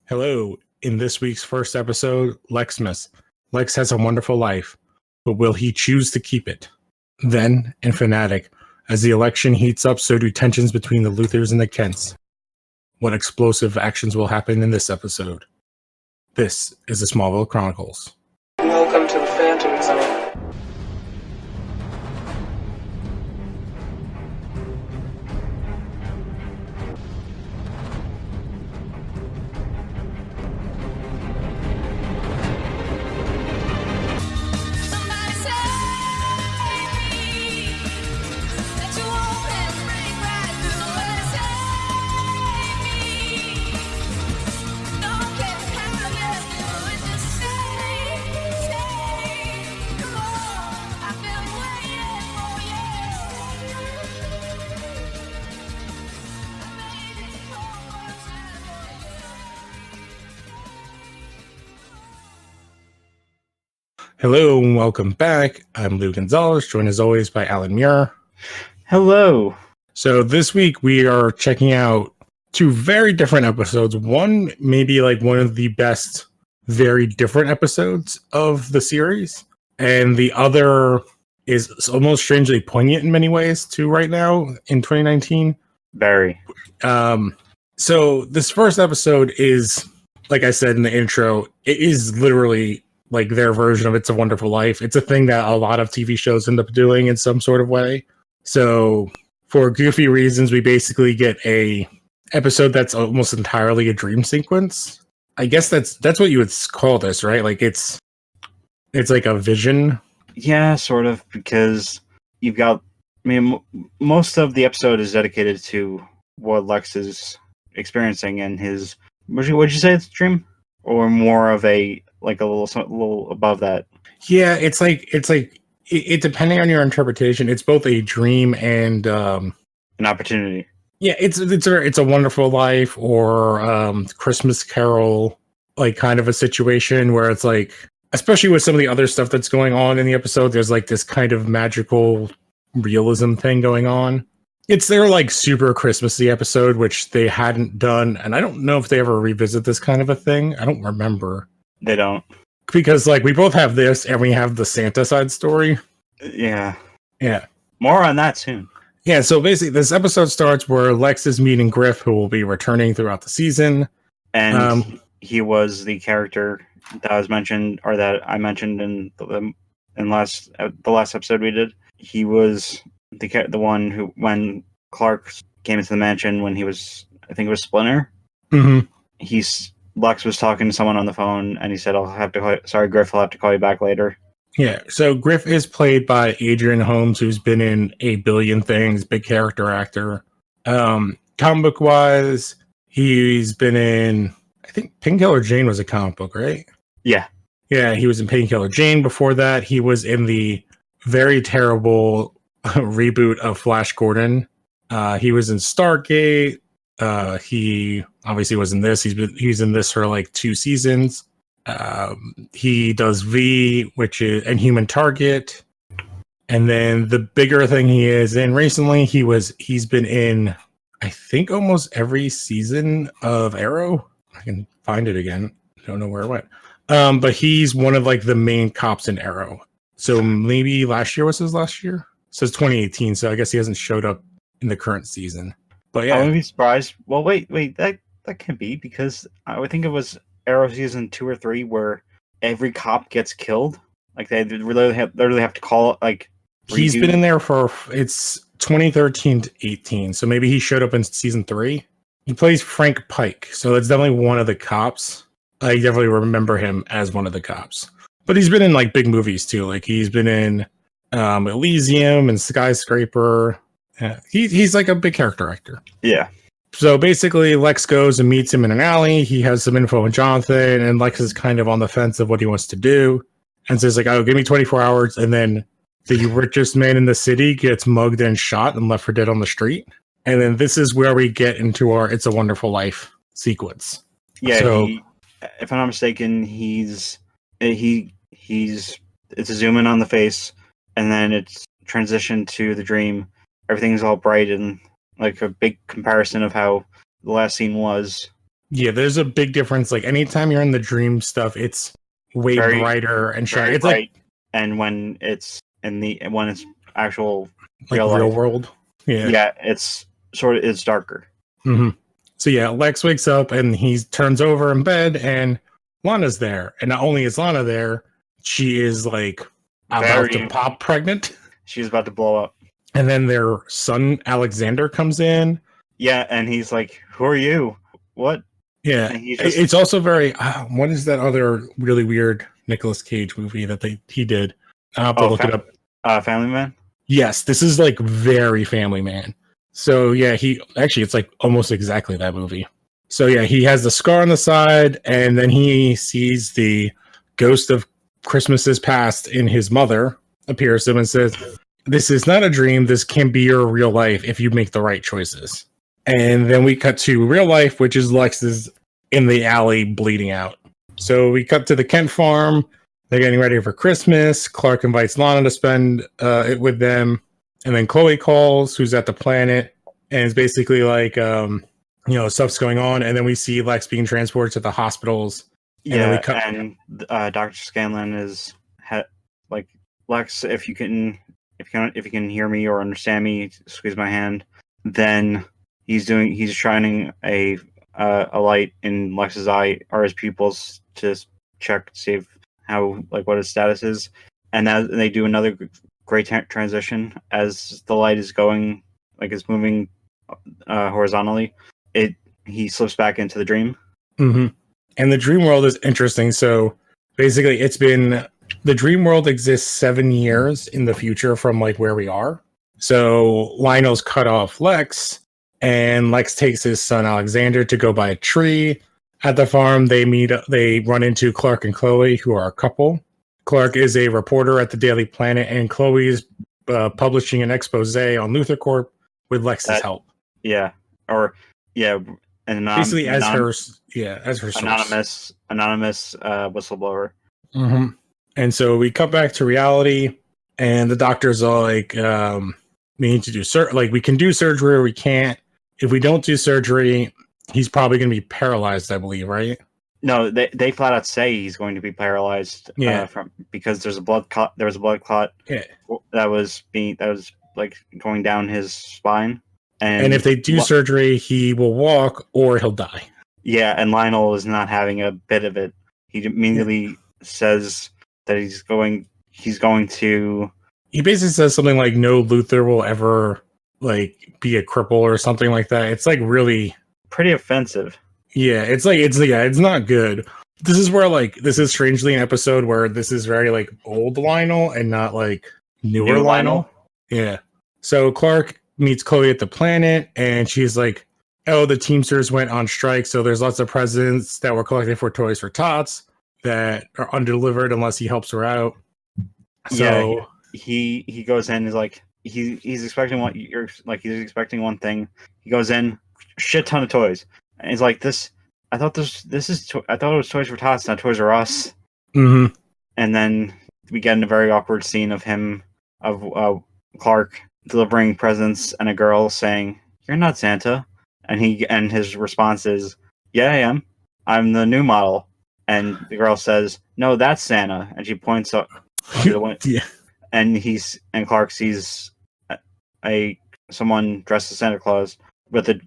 Hello. In this week's first episode, Lexmas. Lex has a wonderful life, but will he choose to keep it? Then, in Fanatic, as the election heats up, so do tensions between the Luthors and the Kents. What explosive actions will happen in this episode? This is the SMALLVILLE Chronicles. Welcome to the Phantom Zone. Hello and welcome back. I'm Lou Gonzalez, joined as always by Alan Muir. Hello. So this week we are checking out two very different episodes. One maybe like one of the best very different episodes of the series, and the other is almost strangely poignant in many ways too right now in 2019. Very. So this first episode is, like I said in the intro, it is literally like their version of It's a Wonderful Life. It's a thing that a lot of TV shows end up doing in some sort of way. So for goofy reasons, we basically get a episode that's almost entirely a dream sequence. I guess that's what you would call this, right? Like it's like a vision. Yeah, sort of, because you've got, most of the episode is dedicated to what Lex is experiencing and his, would you say it's a dream? Or more of a little above that? Yeah, it's like it depending on your interpretation, it's both a dream and an opportunity. Yeah, it's a Wonderful Life or Christmas Carol, like kind of a situation where it's like, especially with some of the other stuff that's going on in the episode, there's like this kind of magical realism thing going on. It's their like super Christmassy episode, which they hadn't done, and I don't know if they ever revisit this kind of a thing. I don't remember. They don't. Because like we both have this and we have the Santa side story. Yeah. Yeah. More on that soon. Yeah, so basically this episode starts where Lex is meeting Griff, who will be returning throughout the season. And he was the character that was mentioned, or that I mentioned in the last episode we did. He was the one who, when Clark came into the mansion when he was, I think it was Splinter. Mm-hmm. Lex was talking to someone on the phone, and he said, Griff, I'll have to call you back later. Yeah, so Griff is played by Adrian Holmes, who's been in a billion things, big character actor. Comic book wise, he's been in, I think Painkiller Jane was a comic book, right? Yeah. Yeah, he was in Painkiller Jane. Before that, he was in the very terrible reboot of Flash Gordon. He was in Stargate. He obviously was in this. He's in this for like 2 seasons. He does V, which is and Human Target. And then the bigger thing he is in recently, he's been in, I think, almost every season of Arrow. I can find it again. I don't know where it went. But he's one of like the main cops in Arrow. So maybe last year was his last year. So it's 2018. So I guess he hasn't showed up in the current season. But yeah, I wouldn't be surprised. Well, wait, that can't be, because I would think it was Arrow season 2 or 3 where every cop gets killed. Like they literally have to call it like. He's been in there for it's 2013 to 18. So maybe he showed up in season 3. He plays Frank Pike, so it's definitely one of the cops. I definitely remember him as one of the cops. But he's been in like big movies too. Like he's been in Elysium and Skyscraper. He's like a big character actor. Yeah. So basically, Lex goes and meets him in an alley. He has some info on Jonathan, and Lex is kind of on the fence of what he wants to do, and says like, "Oh, give me 24 hours," and then the richest man in the city gets mugged and shot and left for dead on the street. And then this is where we get into our "It's a Wonderful Life" sequence. Yeah. So, if I'm not mistaken, it's a zoom in on the face, and then it's transitioned to the dream. Everything's all bright and like a big comparison of how the last scene was. Yeah, there's a big difference. Like anytime you're in the dream stuff, it's way Very- brighter and shiny. Very It's bright, and when it's actual like real real life, world. Yeah. yeah, it's darker. hmm So yeah, Lex wakes up and he turns over in bed, and Lana's there. And not only is Lana there, she is like about to Very- pop pregnant. She's about to blow up. And then their son Alexander comes in. Yeah, and he's like, "Who are you? What?" Yeah, And he's just- it's also very. What is that other really weird Nicolas Cage movie that he did? I'll have to look it up. Family Man. Yes, this is like very Family Man. So yeah, it's like almost exactly that movie. So yeah, he has the scar on the side, and then he sees the ghost of Christmases past in his mother appears to him and says, "This is not a dream. This can be your real life if you make the right choices." And then we cut to real life, which is Lex's in the alley bleeding out. So we cut to the Kent farm. They're getting ready for Christmas. Clark invites Lana to spend it with them. And then Chloe calls, who's at the planet. And it's basically like, stuff's going on. And then we see Lex being transported to the hospitals. And Dr. Scanlon is like, "Lex, if you can hear me or understand me, squeeze my hand." Then he's shining a light in Lex's eye or his pupils to check to see what his status is. And as they do another great transition as the light is going, like it's moving horizontally, he slips back into the dream. Mm-hmm. And the dream world is interesting. So basically, the dream world exists 7 years in the future from like where we are. So Lionel's cut off Lex, and Lex takes his son Alexander to go buy a tree at the farm. They run into Clark and Chloe, who are a couple. Clark is a reporter at the Daily Planet, and Chloe is publishing an expose on Luthor Corp with Lex's help. Yeah, and basically as her source. anonymous whistleblower. Mm-hmm. And so we cut back to reality, and the doctor's all like, "We need to do we can do surgery or we can't. If we don't do surgery, he's probably going to be paralyzed, I believe, right?" No, they flat out say he's going to be paralyzed. Yeah, because there's a blood clot. There was a blood clot. Yeah, that was like going down his spine. And if they do surgery, he will walk or he'll die. Yeah, and Lionel is not having a bit of it. He immediately says that he's going to. He basically says something like, "No Luthor will ever be a cripple" or something like that. It's like really pretty offensive. Yeah, it's not good. This is where this is strangely an episode where this is very old Lionel and not newer New Lionel. Yeah. So Clark meets Chloe at the planet, and she's like, "Oh, the Teamsters went on strike, so there's lots of presents that were collected for Toys for Tots that are undelivered unless he helps her out." So he goes in, is like he's expecting he's expecting one thing. He goes in, shit ton of toys, and he's like, "This, I thought it was Toys for Tots, not Toys R Us." Mm-hmm. And then we get in a very awkward scene of Clark delivering presents and a girl saying, "You're not Santa," and his response is, "Yeah, I am. I'm the new model." And the girl says, "No, that's Santa," and she points up to the window. Yeah. And Clark sees someone dressed as Santa Claus with a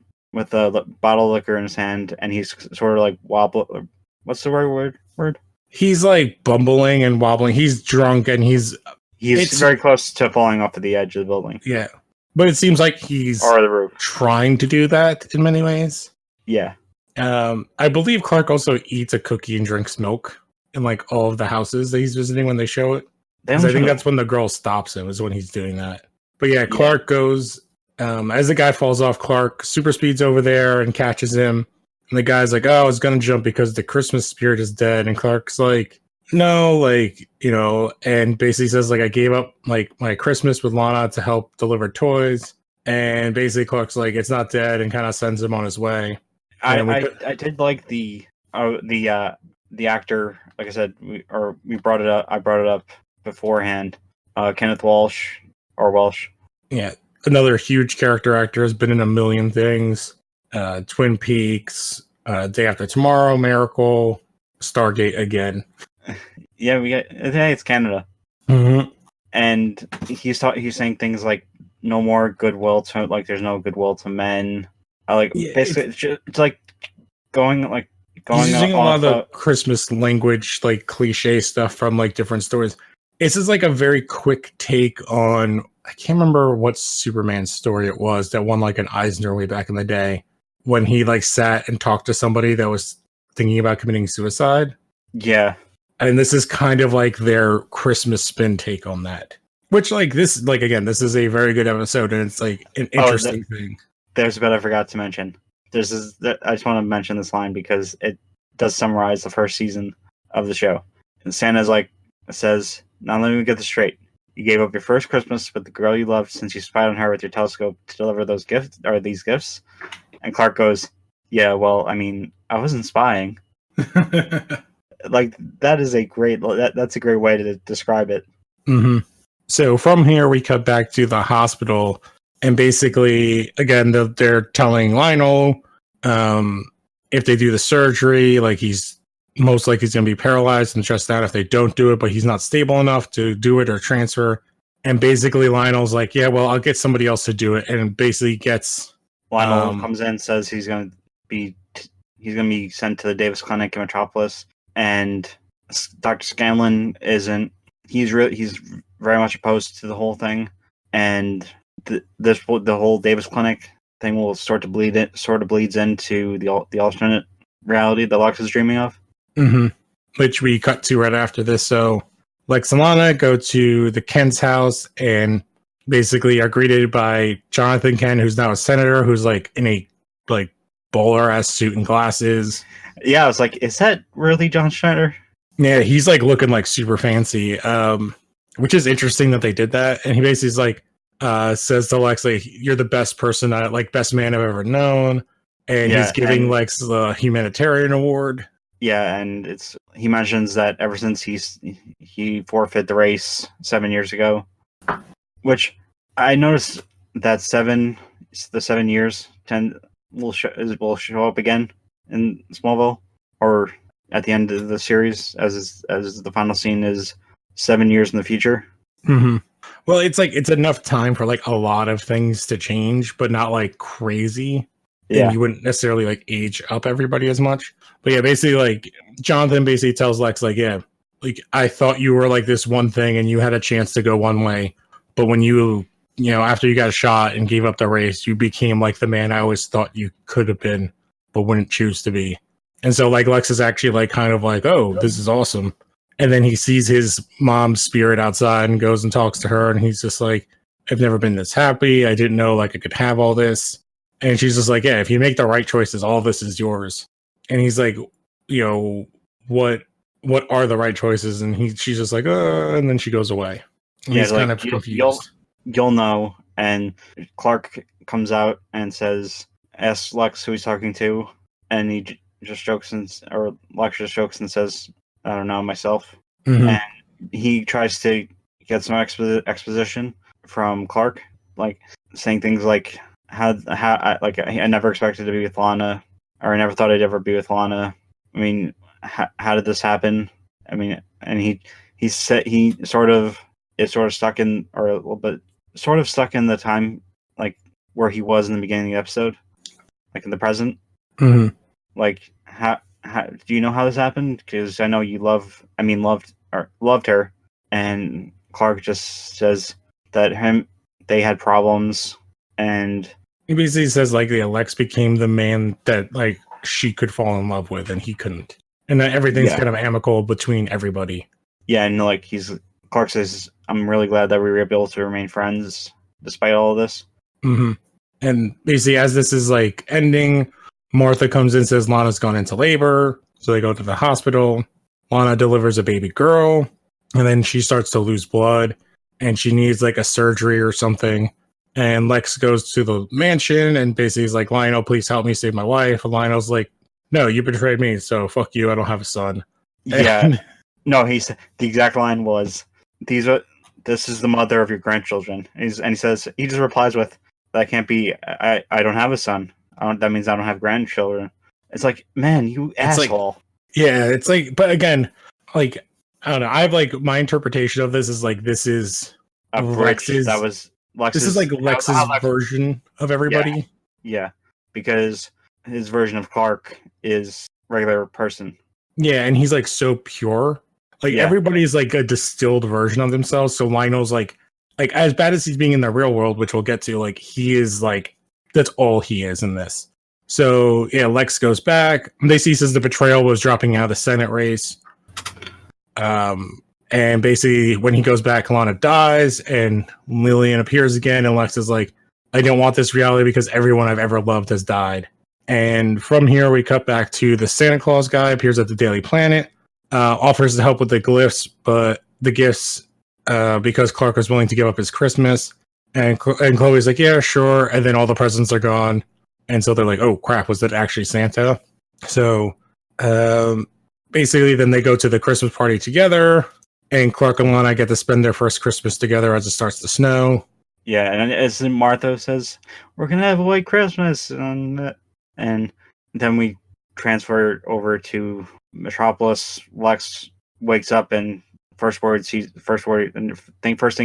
bottle of liquor in his hand, and he's sort of wobble. What's the right word? He's bumbling and wobbling. He's drunk, and he's very close to falling off of the edge of the building. Yeah, but it seems like he's or the roof, trying to do that in many ways. Yeah. I believe Clark also eats a cookie and drinks milk in all of the houses that he's visiting when they show it. I think that's when the girl stops him, is when he's doing that. But yeah, Clark goes, as the guy falls off, Clark super speeds over there and catches him. And the guy's like, "Oh, I was going to jump because the Christmas spirit is dead." And Clark's like, "No, and basically says, I gave up my Christmas with Lana to help deliver toys." And basically Clark's like, "It's not dead," and kind of sends him on his way. I did like the actor. Like I said, I brought it up beforehand. Kenneth Welsh. Yeah, another huge character actor, has been in a million things. Twin Peaks, Day After Tomorrow, Miracle, Stargate again. Yeah, I think it's Canada. Mm-hmm. And he's saying things like no more goodwill to, like, there's no goodwill to men. Basically it's like going He's using a lot of the off Christmas language, like cliche stuff from like different stories. This is like a very quick take on, I can't remember what Superman story it was that won like an Eisner way back in the day, when he like sat and talked to somebody that was thinking about committing suicide. Yeah. And this is kind of like their Christmas spin take on that. Which, like, this, like, again, this is a very good episode, and it's like an interesting thing. There's a bit I forgot to mention. I just want to mention this line because it does summarize the first season of the show. And Santa's like, says, "Now let me get this straight. You gave up your first Christmas with the girl you loved since you spied on her with your telescope to deliver these gifts." And Clark goes, "Yeah, well, I mean, I wasn't spying." Like, that is that's a great way to describe it. Mm-hmm. So from here, we cut back to the hospital, and basically, again, they're telling Lionel, if they do the surgery, like, he's most likely going to be paralyzed and stressed out if they don't do it, but he's not stable enough to do it or transfer. And basically, Lionel's like, "Yeah, well, I'll get somebody else to do it," and basically gets Lionel comes in, says he's going to be sent to the Davis Clinic in Metropolis. And Dr. Scanlon isn't. He's very much opposed to the whole thing, and the whole Davis Clinic thing will sort of bleeds into the alternate reality that Lex is dreaming of. Mm-hmm. Which we cut to right after this. So Lex and Lana go to the Kent's house and basically are greeted by Jonathan Kent, who's now a senator, who's like in a like bowler ass suit and glasses. Yeah, I was like, is that really John Schneider? Yeah, he's like looking like super fancy, which is interesting that they did that. And he basically is like, says to Lex, like, "You're the best person, best man I've ever known." And he's giving Lex the humanitarian award. Yeah, and he mentions that ever since he forfeit the race 7 years ago, which I noticed that the 7 years will show up again in Smallville, or at the end of the series, as the final scene is 7 years in the future. Mm-hmm. Well, it's like it's enough time for like a lot of things to change, but not like crazy. Yeah, and you wouldn't necessarily like age up everybody as much. But yeah, basically, like Jonathan basically tells Lex, like, "Yeah, like I thought you were like this one thing, and you had a chance to go one way, but when you after you got shot and gave up the race, you became like the man I always thought you could have been, but wouldn't choose to be." And so like Lex is actually like kind of like, "Oh, this is awesome." And then he sees his mom's spirit outside and goes and talks to her, and he's just like, "I've never been this happy. I didn't know like I could have all this." And she's just like, "Yeah, if you make the right choices, all this is yours." And he's like, "What are the right choices?" And she's just like, and then she goes away. And he's kind of confused. You'll know. And Clark comes out and asks Lex who he's talking to, and he just jokes or Lex just jokes and says, "I don't know myself." Mm-hmm. And he tries to get some exposition from Clark, like saying things like, I never expected to be with Lana, or I never thought I'd ever be with Lana. I mean, how did this happen? I mean, and he said he sort of stuck in, or a little bit sort of stuck in the time like where he was in the beginning of the episode, like in the present. Mm-hmm. Like, how do you know how this happened? Because I know you loved her, and Clark just says that they had problems. And he basically says like, "The Lex became the man that like she could fall in love with, and he couldn't, and that everything's kind of amicable between everybody." Yeah, and like Clark says, "I'm really glad that we were able to remain friends despite all of this." Mm-hmm. And basically, as this is like ending, Martha comes in and says Lana's gone into labor, so they go to the hospital. Lana delivers a baby girl, and then she starts to lose blood, and she needs like a surgery or something. And Lex goes to the mansion and basically is like, "Lionel, please help me save my wife." And Lionel's like, "No, you betrayed me, so fuck you. I don't have a son." Yeah. No, the exact line was, "This is the mother of your grandchildren." And he says, he just replies with, "That can't be. I don't have a son. That means I don't have grandchildren." It's like, man, you It's like, asshole. yeah, it's like, but again, like, I don't know. I have like my interpretation of this is like this is A bridge that Lex's. was Lex's. This is like Lex's Lex, version of everybody. yeah, because his version of Clark is regular person. Yeah, and he's like so pure. Like Yeah. everybody's like a distilled version of themselves. So Lionel's like as bad as he's being in the real world, which we'll get to, like he is like that's all he is in this. So yeah, Lex goes back. They see says the betrayal was dropping out of the Senate race. And basically when he goes back, Lana dies and Lillian appears again, and Lex is like, I don't want this reality because everyone I've ever loved has died. And from here we cut back to the Santa Claus guy appears at the Daily Planet, offers to help with the gifts, but the gifts because Clark was willing to give up his Christmas. And Chloe's like, yeah, sure. And then all the presents are gone. And so they're like, oh crap, was that actually Santa? So basically then they go to the Christmas party together, and Clark and Lana get to spend their first Christmas together as it starts to snow. Yeah, and as Martha says, we're gonna have a white Christmas, and then we transfer over to Metropolis. Lex wakes up and first thing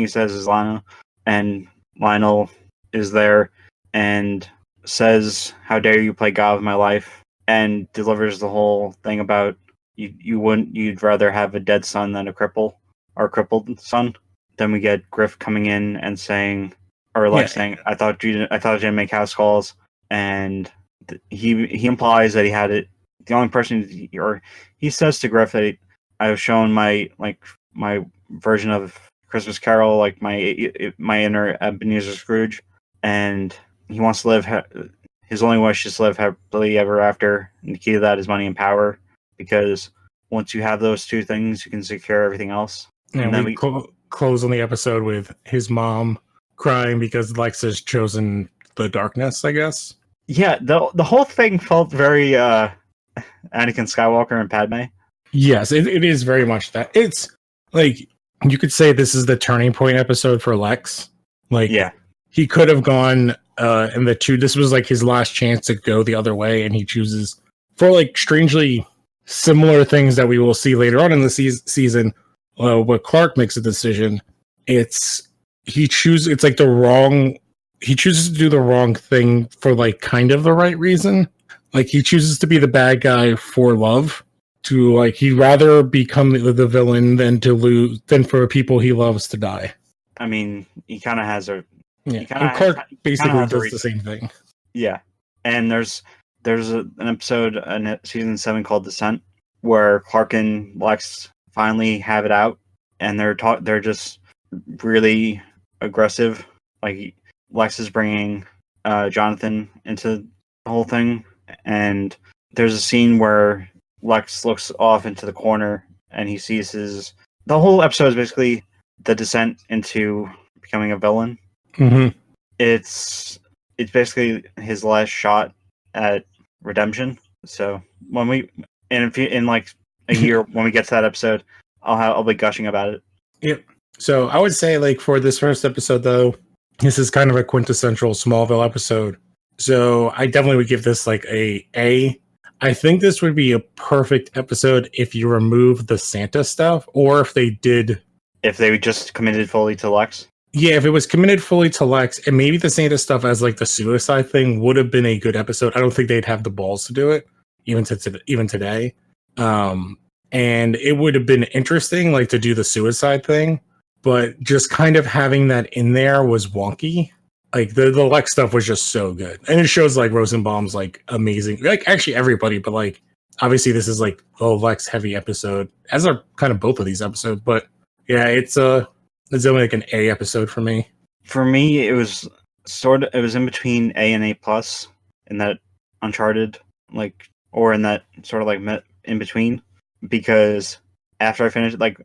he says is Lana, and Lionel is there and says, "How dare you play God with my life?" and delivers the whole thing about you'd rather have a dead son than a crippled son. Then we get Griff coming in and saying, or Lex saying, I thought you didn't make house calls, and he implies that he had it. The only person, or he says to Griff that I've shown my version of Christmas Carol, like my inner Ebenezer Scrooge, and he wants to live. His only wish is to live happily ever after, and the key to that is money and power. Because once you have those two things, you can secure everything else. And then we close on the episode with his mom crying because Lex has chosen the darkness, I guess. Yeah, the whole thing felt very Anakin Skywalker and Padme. Yes, it is very much that. It's like you could say this is the turning point episode for Lex. Like, yeah, he could have gone in the two. This was like his last chance to go the other way, and he chooses for like strangely similar things that we will see later on in the season. Where Clark makes a decision, he chooses to do the wrong thing for like kind of the right reason. Like he chooses to be the bad guy for love. To like he'd rather become the villain than for people he loves to die. I mean, he kind of has a and Clark basically does the same thing. Yeah, and there's an episode in season 7 called Descent where Clark and Lex finally have it out, and they're just really aggressive. Like Lex is bringing Jonathan into the whole thing, and there's a scene where Lex looks off into the corner and he sees the whole episode is basically the descent into becoming a villain. Mm-hmm. It's basically his last shot at redemption. So in like a year when we get to that episode, I'll be gushing about it. Yep. So I would say like for this first episode though, this is kind of a quintessential Smallville episode. So I definitely would give this like a A. I think this would be a perfect episode if you remove the Santa stuff, or if they just committed fully to Lex. Yeah, if it was committed fully to Lex, and maybe the Santa stuff as like the suicide thing would have been a good episode. I don't think they'd have the balls to do it, even today. And it would have been interesting, like to do the suicide thing, but just kind of having that in there was wonky. Like the Lex stuff was just so good, and it shows like Rosenbaum's like amazing, like actually everybody, but like obviously this is like a Lex heavy episode, as are kind of both of these episodes. But yeah, it's only like an A episode for me. For me, it was in between A and A plus in that Uncharted, like, or in that sort of like in between, because after I finished, like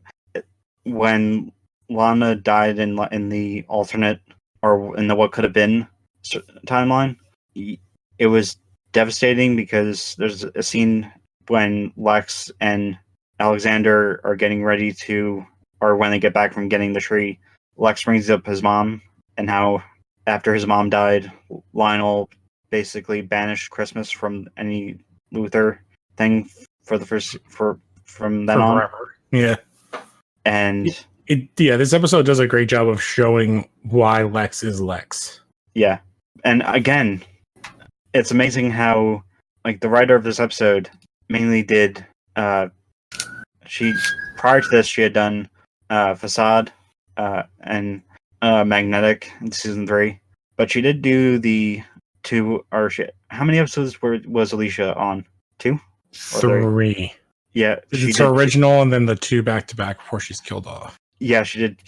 when Lana died in the alternate or in the what could have been timeline, it was devastating because there's a scene when Lex and Alexander are getting ready to, or when they get back from getting the tree, Lex brings up his mom and how after his mom died, Lionel basically banished Christmas from any Luthor thing for the first from then on. Forever. Yeah. And this episode does a great job of showing why Lex is Lex. yeah. And again, it's amazing how like the writer of this episode mainly did she prior to this she had done Facade and Magnetic in season 3, but she did do the two or how many episodes was Alicia on? 2? 3. Yeah, It's her original and then the 2 back to back before she's killed off. Yeah, she did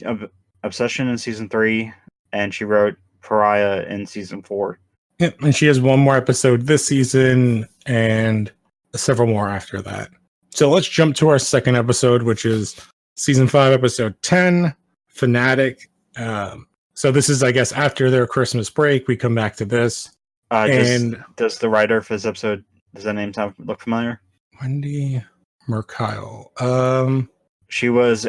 Obsession in season 3, and she wrote Pariah in season 4. Yeah, and she has one more episode this season and several more after that. So let's jump to our second episode, which is season 5, episode 10, Fanatic. So this is, I guess, after their Christmas break. We come back to this. Does the writer for this episode, does that name look familiar? Wendy Merkyle. She was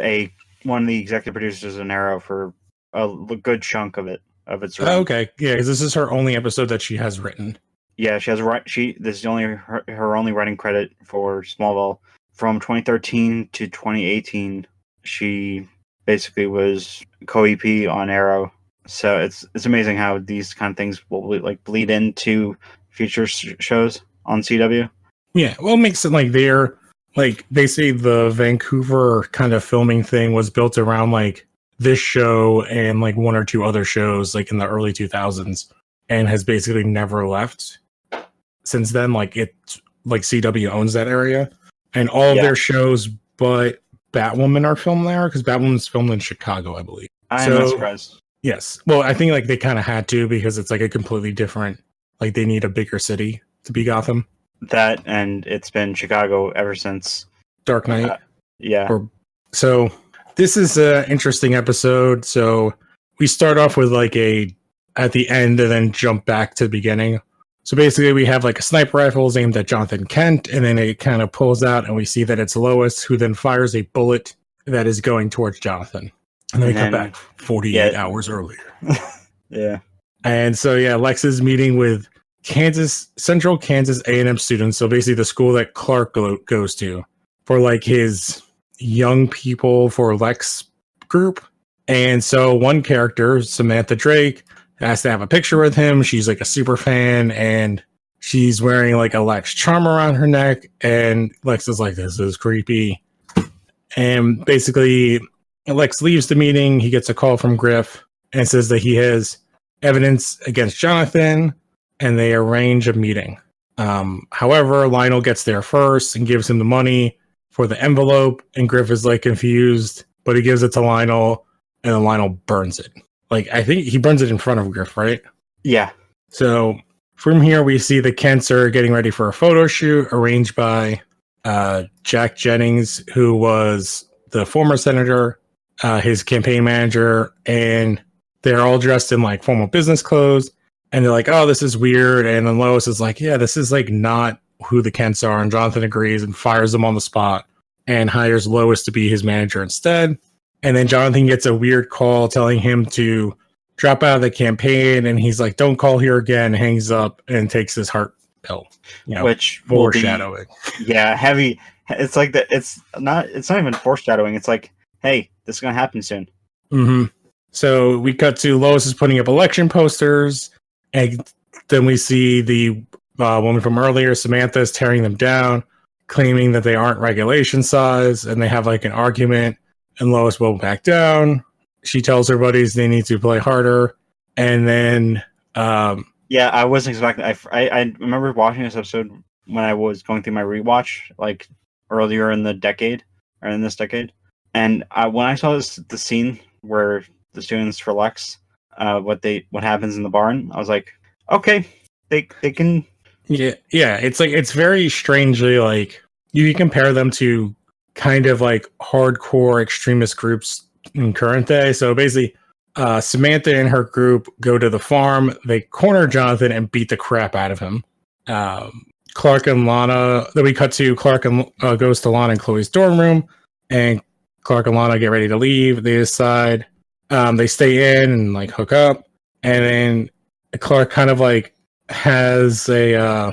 one of the executive producers in Arrow for a good chunk of its run. Okay, yeah, because this is her only episode that she has written. Yeah, she has this is only her only writing credit for Smallville. From 2013 to 2018, she basically was co-EP on Arrow. So it's amazing how these kind of things will like bleed into future shows on CW. Yeah, well, it makes it like they say the Vancouver kind of filming thing was built around like this show and like 1 or 2 other shows like in the early 2000s, and has basically never left since then. Like it's like CW owns that area, and all of their shows but Batwoman are filmed there, because Batwoman's filmed in Chicago, I believe. I'm not surprised. Yes, well, I think like they kind of had to, because it's like a completely different, like they need a bigger city to be Gotham. That, and it's been Chicago ever since Dark Knight. So this is an interesting episode. So we start off with like at the end and then jump back to the beginning. So basically we have like a sniper rifle aimed at Jonathan Kent, and then it kind of pulls out and we see that it's Lois, who then fires a bullet that is going towards Jonathan. And then we come back 48 hours earlier. Yeah. And so, Lex is meeting with Central Kansas A&M students. So basically the school that Clark goes to, for like his young people for Lex group. And so one character, Samantha Drake, has to have a picture with him. She's like a super fan, and she's wearing like a Lex charm around her neck. And Lex is like, this is creepy. And basically Lex leaves the meeting. He gets a call from Griff and says that he has evidence against Jonathan, and they arrange a meeting. However, Lionel gets there first and gives him the money for the envelope, and Griff is like confused, but he gives it to Lionel, and then Lionel burns it. Like, I think he burns it in front of Griff, right? Yeah. So from here, we see the Kents are getting ready for a photo shoot arranged by Jack Jennings, who was the former senator, his campaign manager, and they're all dressed in like formal business clothes. And they're like, oh, this is weird. And then Lois is like, yeah, this is like not who the Kents are. And Jonathan agrees and fires them on the spot and hires Lois to be his manager instead. And then Jonathan gets a weird call telling him to drop out of the campaign. And he's like, don't call here again, hangs up and takes his heart pill. Which foreshadowing. Heavy. It's like that. It's not even foreshadowing. It's like, hey, this is going to happen soon. Mm-hmm. So we cut to Lois is putting up election posters. And then we see the woman from earlier, Samantha, is tearing them down, claiming that they aren't regulation size, and they have like an argument, and Lois won't back down. She tells her buddies they need to play harder, and then I wasn't expecting. I remember watching this episode when I was going through my rewatch, like earlier in the decade, or in this decade, and when I saw the scene where the students for Lex, what happens in the barn, I was like, okay, they can. Yeah. It's like, it's very strangely like you can compare them to kind of like hardcore extremist groups in current day. So basically, Samantha and her group go to the farm. They corner Jonathan and beat the crap out of him. Clark and Lana. Then we cut to Clark and goes to Lana and Chloe's dorm room, and Clark and Lana get ready to leave. They decide. They stay in and like hook up, and then Clark kind of like has a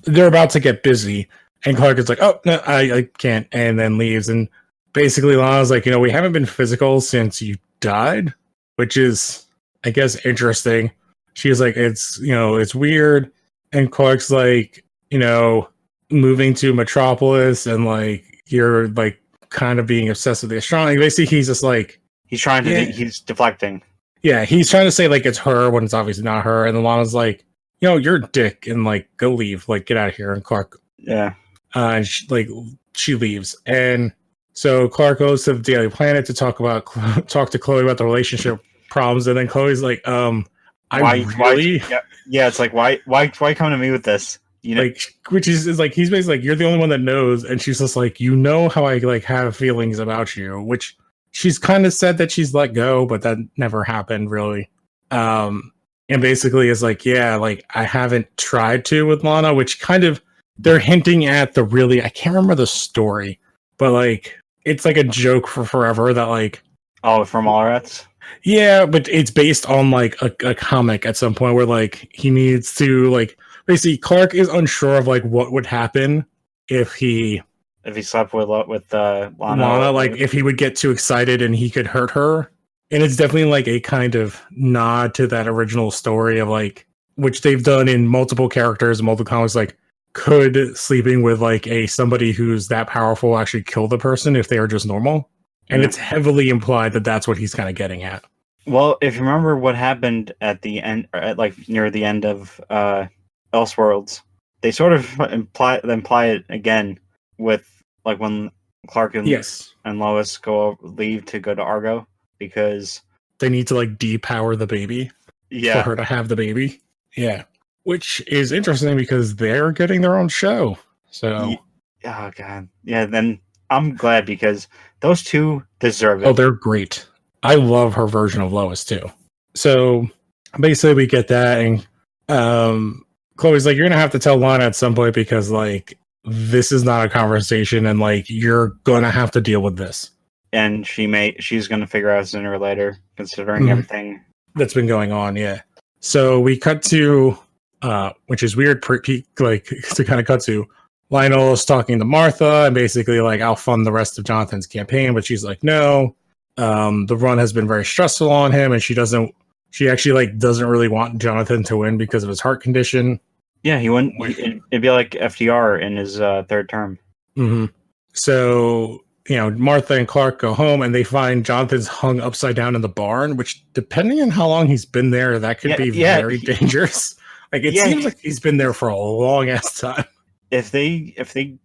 they're about to get busy, and Clark is like, "Oh no, I can't," and then leaves. And basically, Lana's like, we haven't been physical since you died, which is, I guess, interesting. She's like, it's weird, and Clark's like, moving to Metropolis, and like you're like kind of being obsessed with the astronomy. Basically, he's just like he's trying to he's deflecting. Yeah, he's trying to say like it's her when it's obviously not her, and then Lana's like, you're a dick, and like go leave, like get out of here. And Clark, and she leaves, and so Clark goes to the Daily Planet to talk to Chloe about the relationship problems, and then Chloe's like, it's like why come to me with this? Like, which is like he's basically like, you're the only one that knows, and she's just like, how I like have feelings about you, which she's kind of said that she's let go, but that never happened really. And basically is like, like I haven't tried to with Lana, which kind of they're hinting at I can't remember the story, but like it's like a joke for forever that like from Mallrats. Yeah, but it's based on like a comic at some point where like he needs to like basically Clark is unsure of like what would happen if he slept with Lana, like if he would get too excited and he could hurt her. And it's definitely like a kind of nod to that original story of like, which they've done in multiple characters, multiple comics, like could sleeping with like somebody who's that powerful actually kill the person if they are just normal? And it's heavily implied that that's what he's kind of getting at. Well, if you remember what happened at the end, like near the end of Elseworlds, they sort of imply it again with like when Clark and Lois leave to go to Argo because they need to like depower the baby for her to have the baby. Yeah, which is interesting because they're getting their own show. So, oh god, yeah. Then I'm glad because those two deserve it. Oh, they're great. I love her version of Lois too. So basically, we get that, and Chloe's like, "You're gonna have to tell Lana at some point because like this is not a conversation, and like you're gonna have to deal with this." And she's gonna figure out sooner or later, considering everything that's been going on. Yeah. So we cut to, which is weird, like to kind of cut to Lionel's talking to Martha and basically like, I'll fund the rest of Jonathan's campaign, but she's like, no. The run has been very stressful on him, and she actually like doesn't really want Jonathan to win because of his heart condition. Yeah, he wouldn't. It'd be like FDR in his third term. Mm-hmm. So Martha and Clark go home, and they find Jonathan's hung upside down in the barn. Which, depending on how long he's been there, that could be very dangerous. Like it seems like he's been there for a long ass time. If it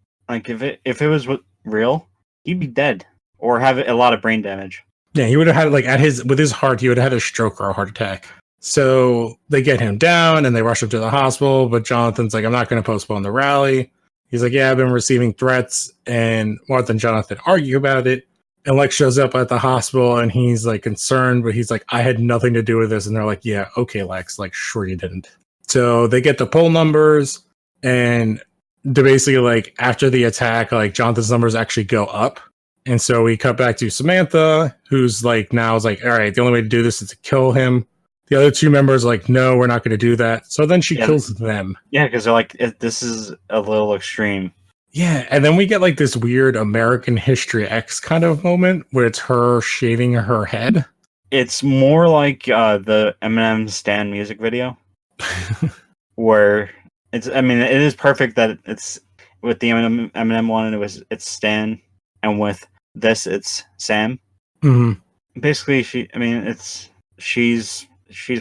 was real, he'd be dead or have a lot of brain damage. Yeah, he would have had like with his heart, he would have had a stroke or a heart attack. So they get him down and they rush him to the hospital, but Jonathan's like, I'm not going to postpone the rally. He's like, yeah, I've been receiving threats, and Martha and Jonathan argue about it. And Lex shows up at the hospital and he's like concerned, but he's like, I had nothing to do with this. And they're like, yeah, okay, Lex, like, sure you didn't. So they get the poll numbers, and they're basically like, after the attack, like Jonathan's numbers actually go up. And so we cut back to Samantha, who's like, now is like, all right, the only way to do this is to kill him. The other two members are like, no, we're not going to do that. So then she kills them. Yeah, because they're like, this is a little extreme. Yeah, and then we get like this weird American History X kind of moment where it's her shaving her head. It's more like the Eminem Stan music video, where it is perfect that it's with the Eminem one, and it's Stan, and with this it's Sam. Mm-hmm. Basically, she's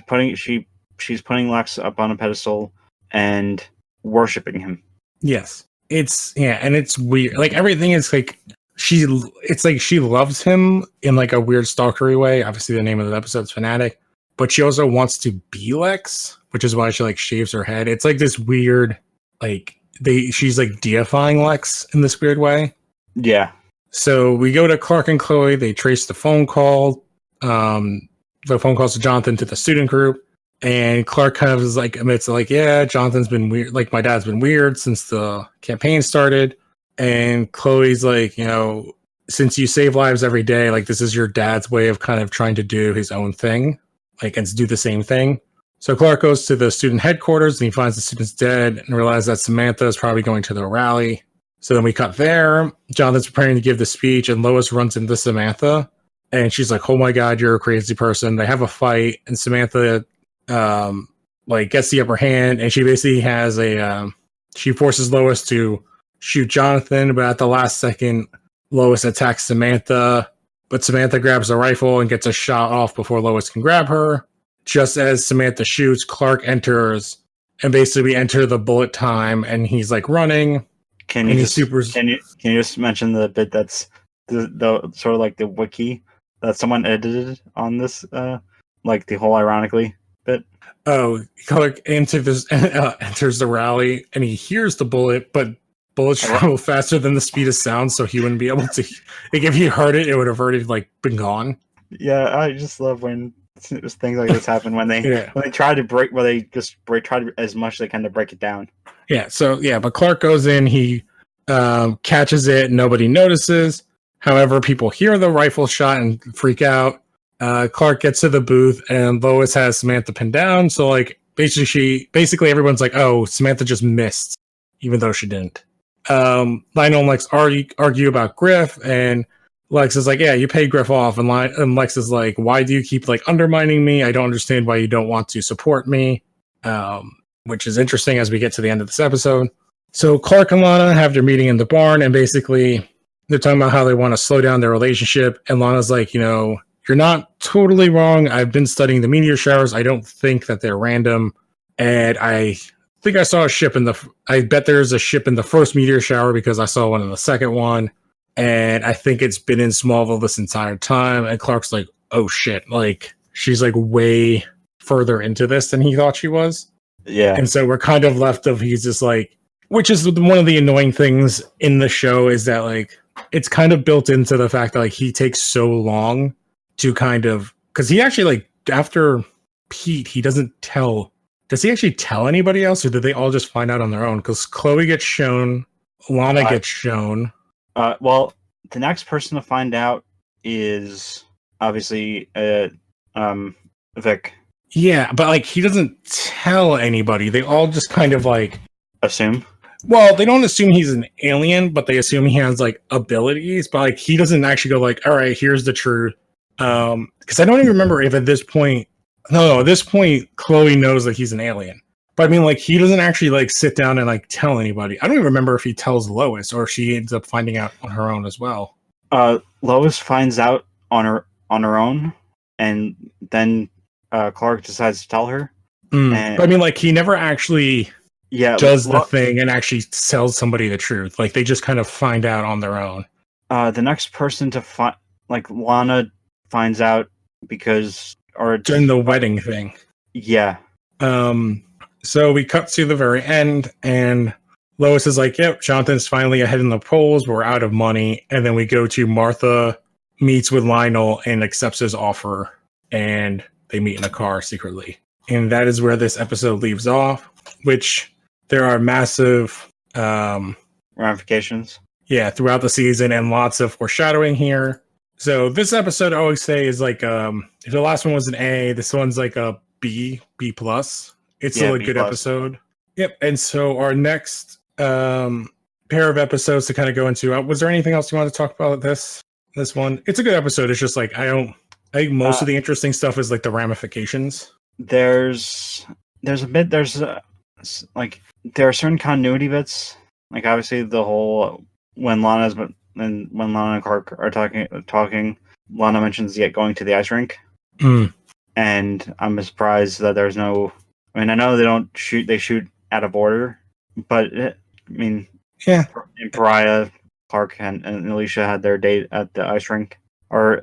putting Lex up on a pedestal and worshiping him. Yes. And it's weird. Like everything is like she loves him in like a weird stalkery way. Obviously the name of the episode is Fanatic, but she also wants to be Lex, which is why she like shaves her head. It's like this weird, like she's like deifying Lex in this weird way. Yeah. So we go to Clark and Chloe. They trace the phone call. The phone calls to Jonathan to the student group, and Clark kind of is like admits like, yeah, Jonathan's been weird. Like my dad's been weird since the campaign started. And Chloe's like, since you save lives every day, like this is your dad's way of kind of trying to do his own thing, like, and do the same thing. So Clark goes to the student headquarters and he finds the students dead and realizes that Samantha is probably going to the rally. So then we cut there. Jonathan's preparing to give the speech and Lois runs into Samantha and she's like, oh my God, you're a crazy person. They have a fight and Samantha gets the upper hand and she basically has she forces Lois to shoot Jonathan, but at the last second, Lois attacks Samantha, but Samantha grabs a rifle and gets a shot off before Lois can grab her. Just as Samantha shoots, Clark enters, and basically we enter the bullet time, and he's like running. Can you just mention the bit that's the sort of like the wiki that someone edited on this, like the whole ironically bit? Oh, Clark enters the rally, and he hears the bullet, but bullets travel faster than the speed of sound, so he wouldn't be able to. Like if he heard it, it would have already been gone. Yeah, I just love when things like this happen when they try to break, try to as much as they can to break it down. Yeah. So but Clark goes in, he catches it, nobody notices. However, people hear the rifle shot and freak out. Clark gets to the booth, and Lois has Samantha pinned down. So basically everyone's like, "Oh, Samantha just missed," even though she didn't. Lionel and Lex argue about Griff, and Lex is like, yeah, you paid Griff off, and Lex is like, why do you keep undermining me? I don't understand why you don't want to support me, which is interesting as we get to the end of this episode. So Clark and Lana have their meeting in the barn, and basically they're talking about how they want to slow down their relationship, and Lana's like, you're not totally wrong. I've been studying the meteor showers. I don't think that they're random, and I think I saw a ship I bet there's a ship in the first meteor shower because I saw one in the second one. And I think it's been in Smallville this entire time. And Clark's like, oh shit. She's way further into this than he thought she was. Yeah. And so we're kind of left of, he's just which is one of the annoying things in the show is that it's kind of built into the fact that he takes so long to because he actually after Pete, he doesn't tell. Does he actually tell anybody else, or did they all just find out on their own? Because Chloe gets shown, Lana gets shown. Well, the next person to find out is obviously Vic. Yeah, but he doesn't tell anybody. They all just kind of assume. Well, they don't assume he's an alien, but they assume he has abilities. But he doesn't actually go all right, here's the truth. Because I don't even remember if at this point. No, at this point, Chloe knows that he's an alien. But he doesn't actually sit down and tell anybody. I don't even remember if he tells Lois or if she ends up finding out on her own as well. Lois finds out on her own, and then Clark decides to tell her. But he never actually does the thing and actually tells somebody the truth. They just kind of find out on their own. The next person to find, Lana finds out because during the wedding thing. Yeah. So we cut to the very end, and Lois is like, yep, Jonathan's finally ahead in the polls, but we're out of money. And then we go to Martha meets with Lionel and accepts his offer, and they meet in a car secretly. And that is where this episode leaves off, which there are massive ramifications. Yeah, throughout the season, and lots of foreshadowing here. So this episode, I always say, is if the last one was an A, this one's a B plus. It's still a good episode. Yep. And so our next pair of episodes to kind of go into. Was there anything else you want to talk about this one? It's a good episode. It's just I think most of the interesting stuff is the ramifications. There's a bit. There are certain continuity bits. Obviously the whole when Lana and Clark are talking, Lana mentions going to the ice rink. And I'm surprised that there's no. I know they don't shoot; they shoot out of order. But yeah. Pariah, Clark, and Alicia had their date at the ice rink, or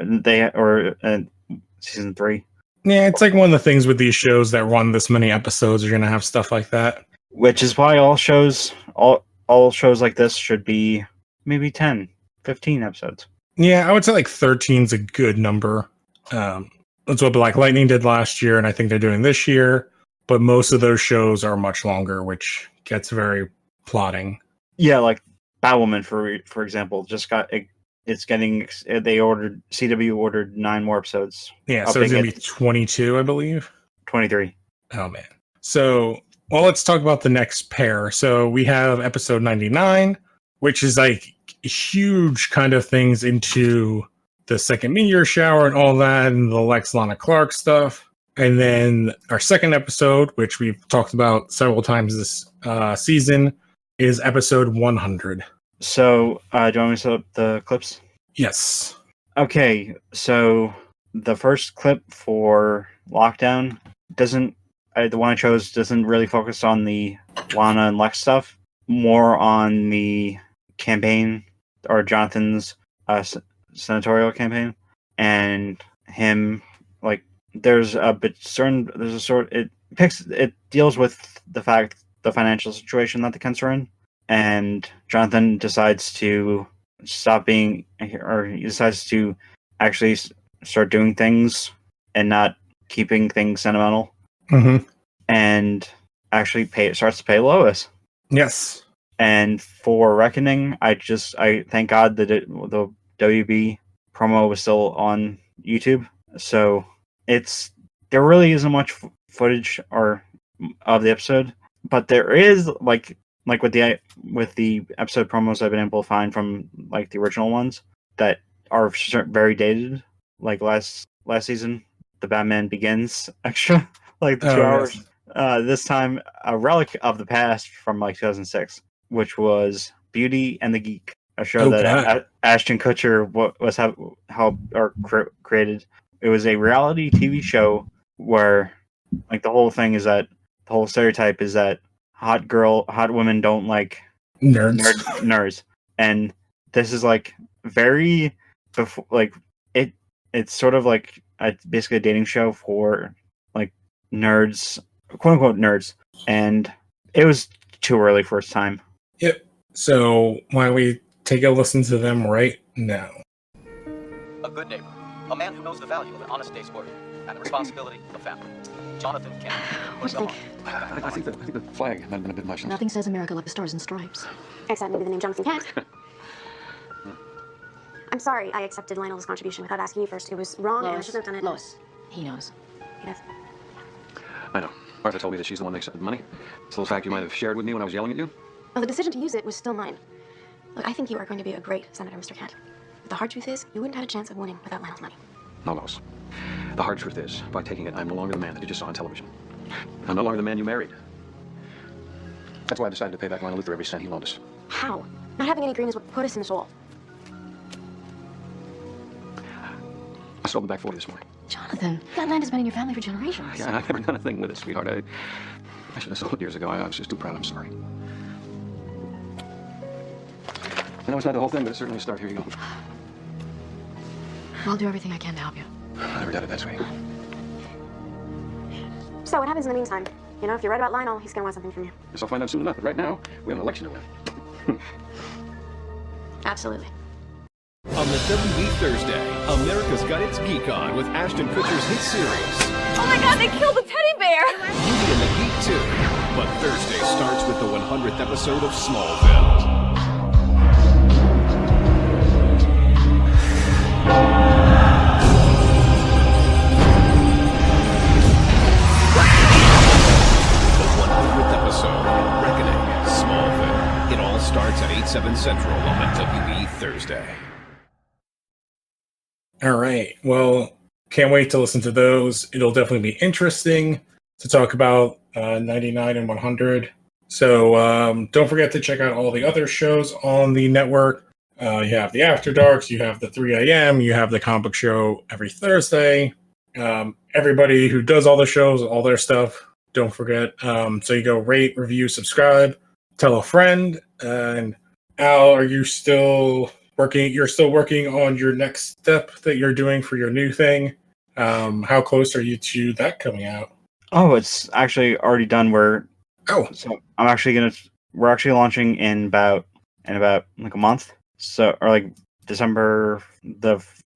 season 3. Yeah, it's one of the things with these shows that run this many episodes. You're gonna have stuff like that, which is why all shows like this should be maybe 10, 15 episodes. Yeah, I would say 13 is a good number. That's what Black Lightning did last year, and I think they're doing this year. But most of those shows are much longer, which gets very plotting. Yeah, Batwoman, for example, just got it's getting. CW ordered 9 more episodes. Yeah, so it's gonna be 22, I believe. 23. Oh man. So, well, let's talk about the next pair. So we have episode 99, which is like huge kind of things into the second meteor shower and all that, and the Lex Lana Clark stuff. And then our second episode, which we've talked about several times this season, is episode 100. So, do you want me to set up the clips? Yes. Okay, so the first clip for Lockdown the one I chose doesn't really focus on the Lana and Lex stuff, more on the campaign, or Jonathan's senatorial campaign, and him, like, it deals with the financial situation that the Kents are in, and Jonathan decides to he decides to actually start doing things and not keeping things sentimental, and actually starts to pay Lois. Yes. And for Reckoning, I thank God that the WB promo was still on YouTube. So there really isn't much footage of the episode, but there is like with the episode promos I've been able to find from like the original ones that are very dated. Like last season, the Batman Begins extra, like the 2 hours. Yes. This time, a relic of the past from like 2006, which was Beauty and the Geek, a show that Ashton Kutcher created. It was a reality TV show where, like, the whole stereotype is that hot women don't like nerds, and this is like very it's sort of like basically a dating show for like nerds, quote unquote nerds, and it was too early for its time. Yep. So why don't we take a listen to them right now? A good neighbor, a man who knows the value of an honest day's work and the responsibility of a family. Jonathan Kent. What do you think? I think the flag might have been a bit much. Nothing says America like the stars and stripes. Except maybe the name Jonathan Kent. I'm sorry I accepted Lionel's contribution without asking you first. It was wrong, and I shouldn't have done it. Lois, he knows. He does. I know. Martha told me that she's the one that accepted the money. It's a little fact you might have shared with me when I was yelling at you. Well, the decision to use it was still mine. Look, I think you are going to be a great senator, Mr. Kent. But the hard truth is, you wouldn't have a chance of winning without Lionel's money. No, Lois. The hard truth is, by taking it, I'm no longer the man that you just saw on television. I'm no longer the man you married. That's why I decided to pay back Lionel Luthor every cent he loaned us. How? Not having any green is what put us in this hole. I sold the back 40 this morning. Jonathan, that land has been in your family for generations. Yeah, I've never done a thing with it, sweetheart. I should have sold it years ago. I was just too proud. I'm sorry. I know it's not the whole thing, but it's certainly a start. Here you go. I'll do everything I can to help you. I never doubted that, sweet. So what happens in the meantime? You know, if you're right about Lionel, he's going to want something from you. Guess I'll find out soon enough. But right now, we have an election to win. Absolutely. On the WB Thursday, America's Got Its Geek On with Ashton Kutcher's hit series. Oh my God, they killed the teddy bear! Beauty and the Geek too. But Thursday starts with the 100th episode of Smallville. The 100th episode, Reckoning, Smallville. It all starts at 8/7 Central on the WB Thursday. All right. Well, can't wait to listen to those. It'll definitely be interesting to talk about 99 and 100. So don't forget to check out all the other shows on the network. You have the After Darks, you have the 3 a.m., you have the comic book show every Thursday. Everybody who does all the shows, all their stuff, don't forget. So you go rate, review, subscribe, tell a friend. And Al, are you still working? You're still working on your next step that you're doing for your new thing. How close are you to that coming out? Oh, it's actually already done. So we're actually launching in about like a month. So, or like December.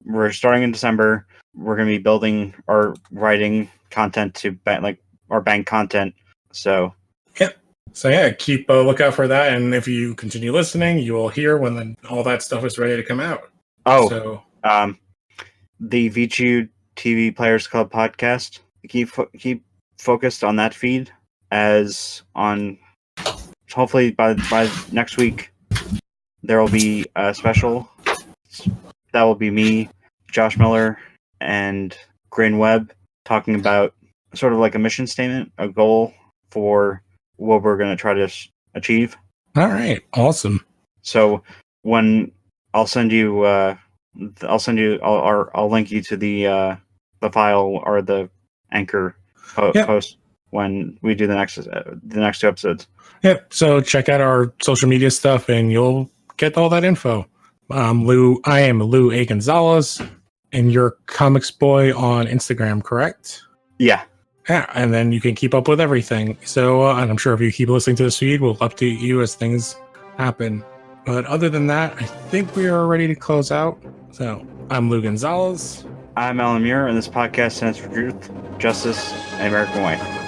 We're starting in December. We're going to be building or writing content to bank content. So yeah, keep a lookout for that. And if you continue listening, you will hear when all that stuff is ready to come out. Oh, so the VCU TV Players Club podcast. Keep focused on that feed as on. Hopefully by next week, there will be a special. That will be me, Josh Miller, and Grain Webb talking about sort of like a mission statement, a goal for what we're going to try to achieve. All right, awesome. So when I'll link you to the file or the anchor post when we do the next 2 episodes. Yep. So check out our social media stuff, and you'll get all that info. I am Lou A. Gonzalez, and you're Comics Boy on Instagram, correct? Yeah. Yeah, and then you can keep up with everything. So, and I'm sure if you keep listening to this feed, we'll update you as things happen. But other than that, I think we are ready to close out. So, I'm Lou Gonzalez. I'm Alan Muir, and this podcast stands for truth, justice, and American way.